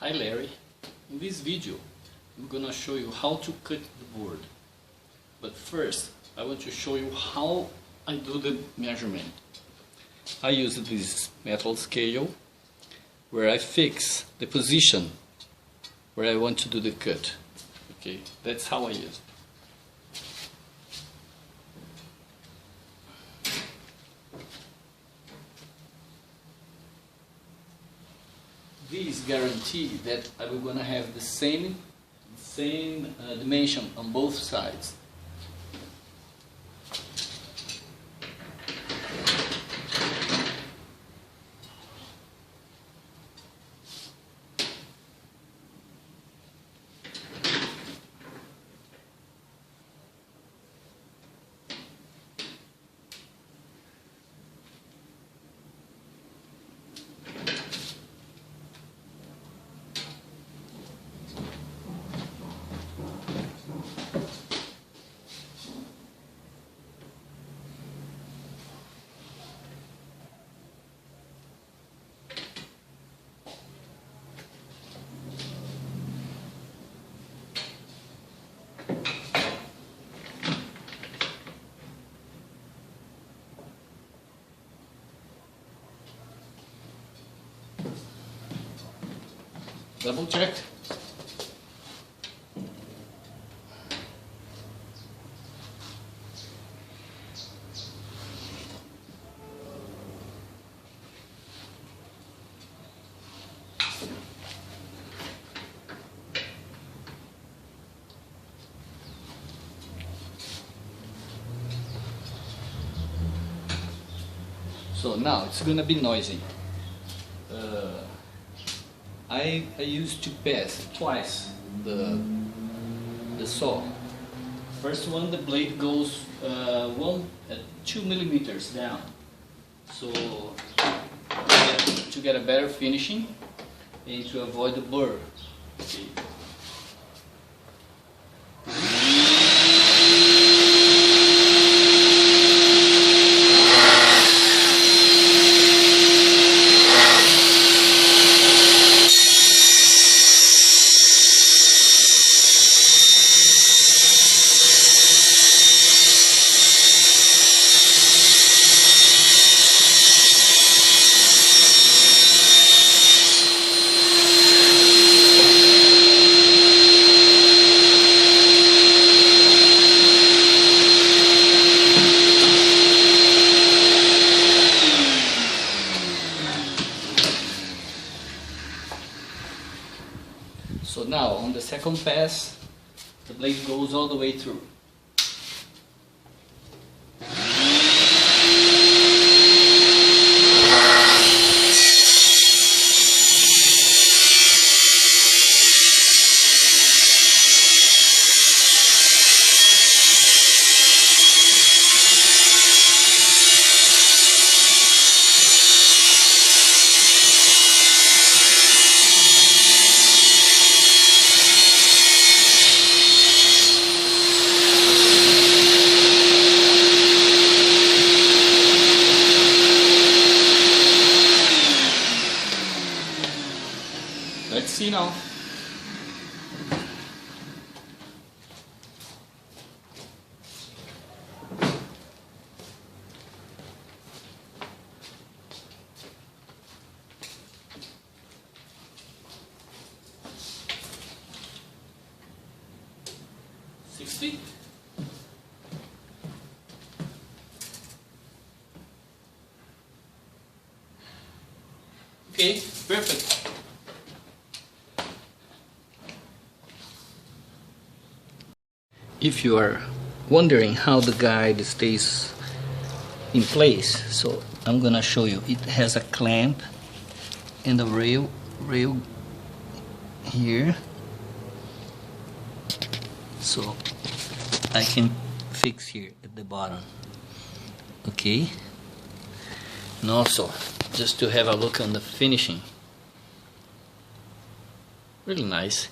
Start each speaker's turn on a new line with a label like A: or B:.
A: Hi Larry, in this video I'm gonna show you how to cut the board. But first I want to show you how I do the measurement. I use this metal scale where I fix the position where I want to do the cut. Okay, that's how I use it. This guarantee that I'm gonna have the same dimension on both sides. Double check. So now it's gonna be noisy. I used to pass twice the saw. First one, the blade goes 2 millimeters down, so to get a better finishing and to avoid the burr. Okay. So now on the second pass, the blade goes all the way through. Let's see now. Okay, perfect. If you are wondering how the guide stays in place, so I'm gonna show you. It has a clamp and a rail here, so I can fix here at the bottom. Okay, and also just to have a look on the finishing, really nice.